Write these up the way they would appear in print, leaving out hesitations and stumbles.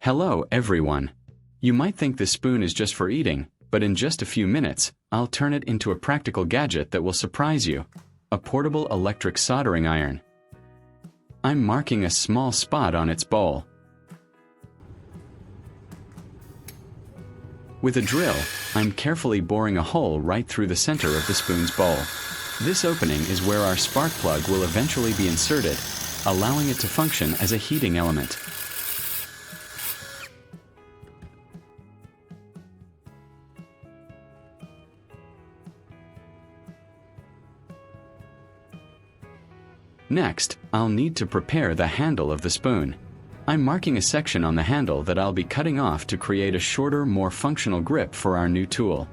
Hello everyone. You might think this spoon is just for eating, but in just a few minutes, I'll turn it into a practical gadget that will surprise you. A portable electric soldering iron. I'm marking a small spot on its bowl. With a drill, I'm carefully boring a hole right through the center of the spoon's bowl. This opening is where our spark plug will eventually be inserted, allowing it to function as a heating element. Next, I'll need to prepare the handle of the spoon. I'm marking a section on the handle that I'll be cutting off to create a shorter, more functional grip for our new tool.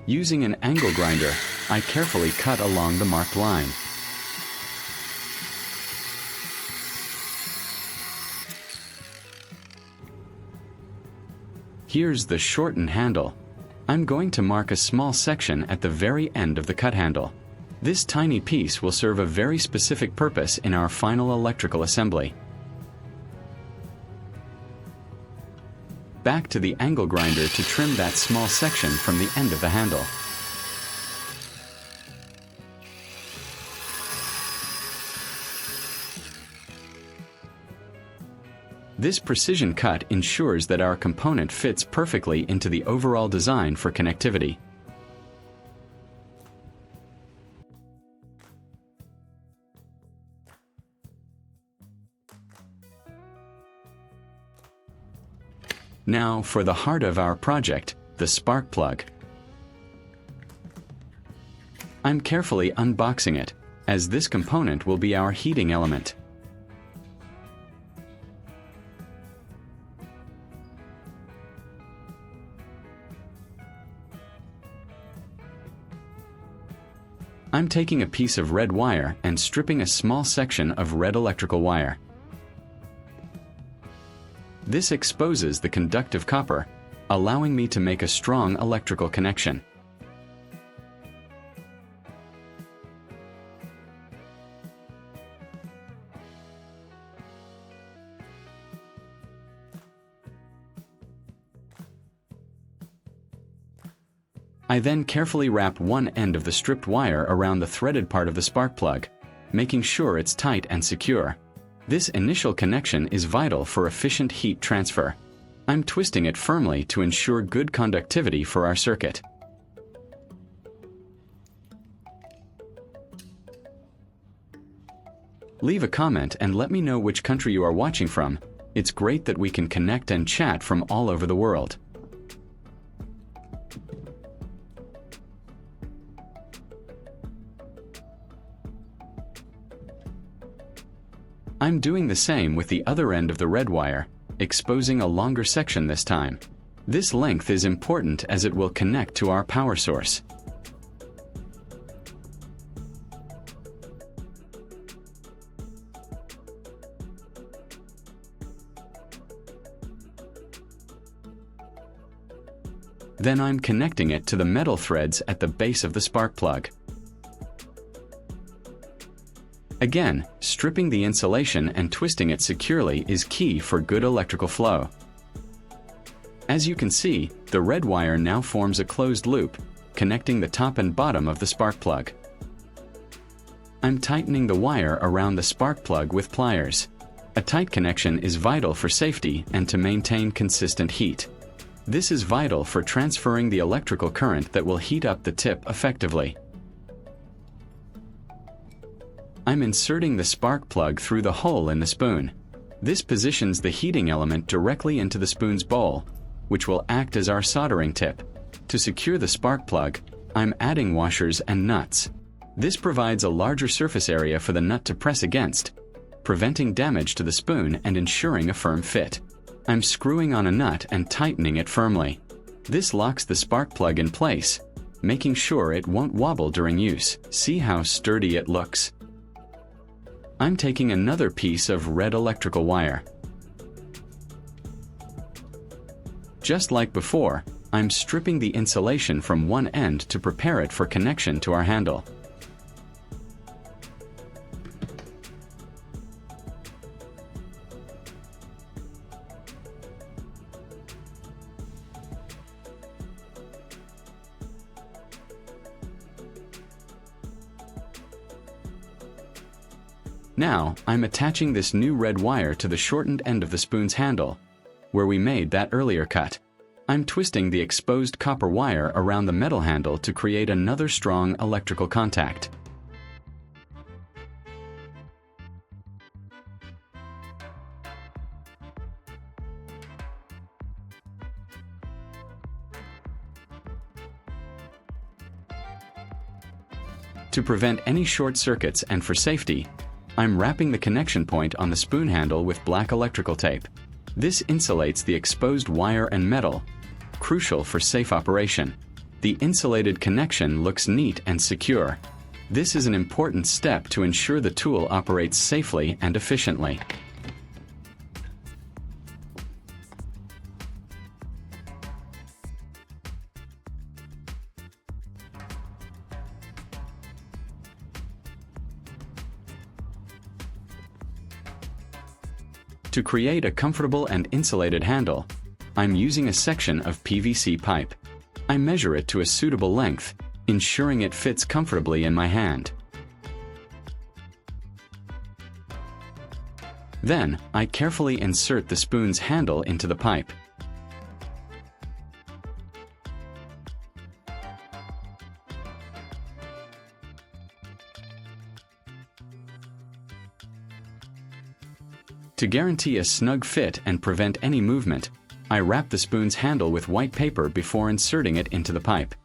Using an angle grinder, I carefully cut along the marked line. Here's the shortened handle. I'm going to mark a small section at the very end of the cut handle. This tiny piece will serve a very specific purpose in our final electrical assembly. Back to the angle grinder to trim that small section from the end of the handle. This precision cut ensures that our component fits perfectly into the overall design for connectivity. Now for the heart of our project, the spark plug. I'm carefully unboxing it, as this component will be our heating element. I'm taking a piece of red wire and stripping a small section of red electrical wire. This exposes the conductive copper, allowing me to make a strong electrical connection. I then carefully wrap one end of the stripped wire around the threaded part of the spark plug, making sure it's tight and secure. This initial connection is vital for efficient heat transfer. I'm twisting it firmly to ensure good conductivity for our circuit. Leave a comment and let me know which country you are watching from. It's great that we can connect and chat from all over the world. I'm doing the same with the other end of the red wire, exposing a longer section this time. This length is important as it will connect to our power source. Then I'm connecting it to the metal threads at the base of the spark plug. Again, stripping the insulation and twisting it securely is key for good electrical flow. As you can see, the red wire now forms a closed loop, connecting the top and bottom of the spark plug. I'm tightening the wire around the spark plug with pliers. A tight connection is vital for safety and to maintain consistent heat. This is vital for transferring the electrical current that will heat up the tip effectively. I'm inserting the spark plug through the hole in the spoon. This positions the heating element directly into the spoon's bowl, which will act as our soldering tip. To secure the spark plug, I'm adding washers and nuts. This provides a larger surface area for the nut to press against, preventing damage to the spoon and ensuring a firm fit. I'm screwing on a nut and tightening it firmly. This locks the spark plug in place, making sure it won't wobble during use. See how sturdy it looks? I'm taking another piece of red electrical wire. Just like before, I'm stripping the insulation from one end to prepare it for connection to our handle. Now, I'm attaching this new red wire to the shortened end of the spoon's handle, where we made that earlier cut. I'm twisting the exposed copper wire around the metal handle to create another strong electrical contact. To prevent any short circuits and for safety, I'm wrapping the connection point on the spoon handle with black electrical tape. This insulates the exposed wire and metal, crucial for safe operation. The insulated connection looks neat and secure. This is an important step to ensure the tool operates safely and efficiently. To create a comfortable and insulated handle, I'm using a section of PVC pipe. I measure it to a suitable length, ensuring it fits comfortably in my hand. Then, I carefully insert the spoon's handle into the pipe. To guarantee a snug fit and prevent any movement, I wrap the spoon's handle with white paper before inserting it into the pipe.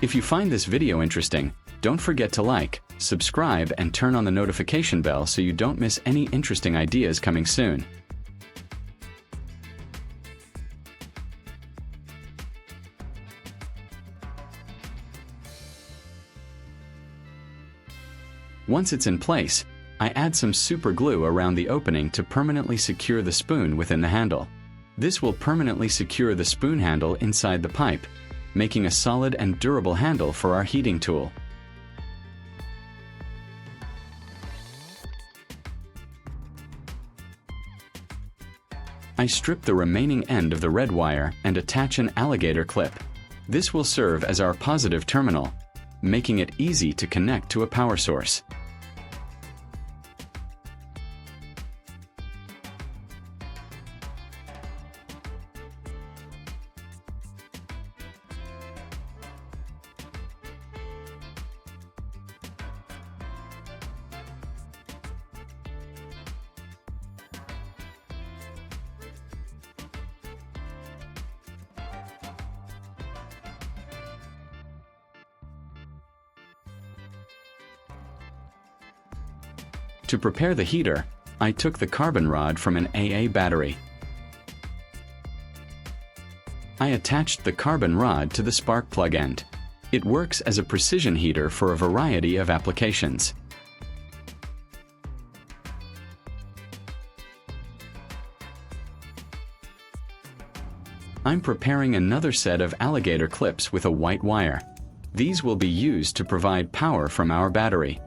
If you find this video interesting, don't forget to like, subscribe, and turn on the notification bell so you don't miss any interesting ideas coming soon. Once it's in place, I add some super glue around the opening to permanently secure the spoon within the handle. This will permanently secure the spoon handle inside the pipe, making a solid and durable handle for our heating tool. I strip the remaining end of the red wire and attach an alligator clip. This will serve as our positive terminal, making it easy to connect to a power source. To prepare the heater, I took the carbon rod from an AA battery. I attached the carbon rod to the spark plug end. It works as a precision heater for a variety of applications. I'm preparing another set of alligator clips with a white wire. These will be used to provide power from our battery.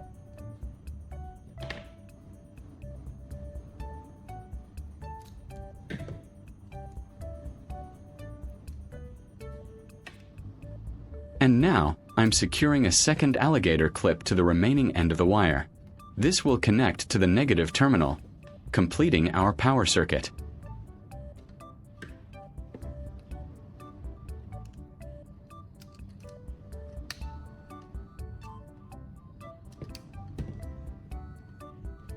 And now, I'm securing a second alligator clip to the remaining end of the wire. This will connect to the negative terminal, completing our power circuit.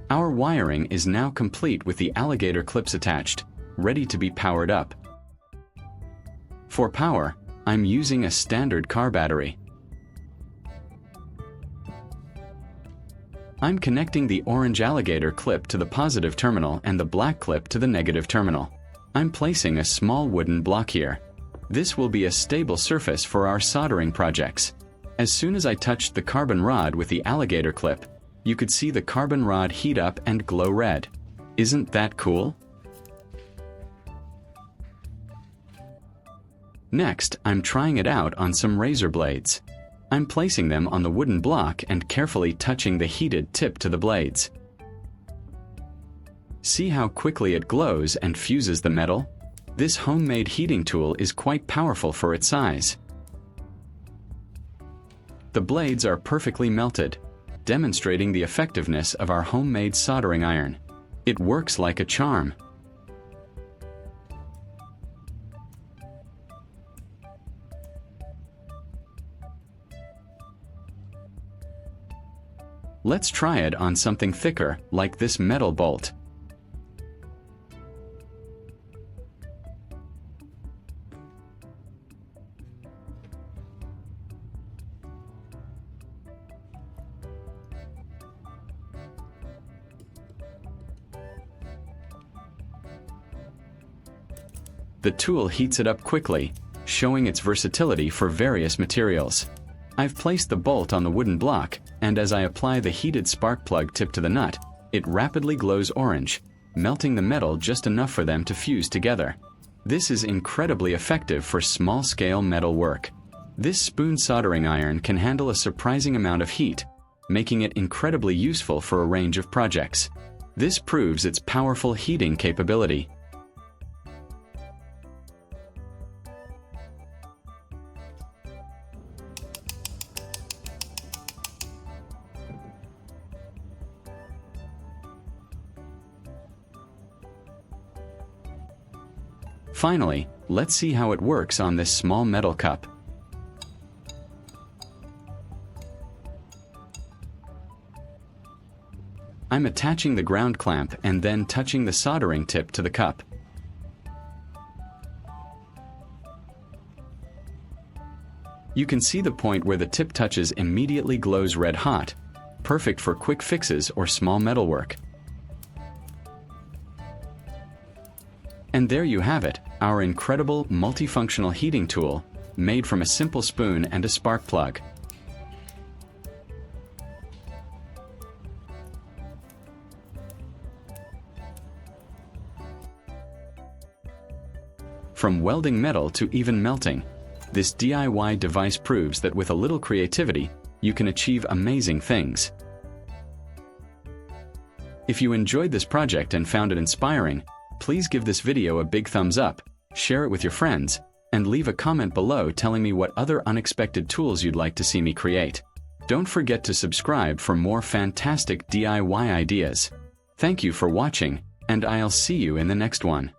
Our wiring is now complete with the alligator clips attached, ready to be powered up. For power, I'm using a standard car battery. I'm connecting the orange alligator clip to the positive terminal and the black clip to the negative terminal. I'm placing a small wooden block here. This will be a stable surface for our soldering projects. As soon as I touched the carbon rod with the alligator clip, you could see the carbon rod heat up and glow red. Isn't that cool? Next, I'm trying it out on some razor blades. I'm placing them on the wooden block and carefully touching the heated tip to the blades. See how quickly it glows and fuses the metal? This homemade heating tool is quite powerful for its size. The blades are perfectly melted, demonstrating the effectiveness of our homemade soldering iron. It works like a charm. Let's try it on something thicker, like this metal bolt. The tool heats it up quickly, showing its versatility for various materials. I've placed the bolt on the wooden block, and as I apply the heated spark plug tip to the nut, it rapidly glows orange, melting the metal just enough for them to fuse together. This is incredibly effective for small-scale metal work. This spoon soldering iron can handle a surprising amount of heat, making it incredibly useful for a range of projects. This proves its powerful heating capability. Finally, let's see how it works on this small metal cup. I'm attaching the ground clamp and then touching the soldering tip to the cup. You can see the point where the tip touches immediately glows red hot, perfect for quick fixes or small metal work. And there you have it, our incredible multifunctional heating tool, made from a simple spoon and a spark plug. From welding metal to even melting, this DIY device proves that with a little creativity, you can achieve amazing things. If you enjoyed this project and found it inspiring, please give this video a big thumbs up, share it with your friends, and leave a comment below telling me what other unexpected tools you'd like to see me create. Don't forget to subscribe for more fantastic DIY ideas. Thank you for watching, and I'll see you in the next one.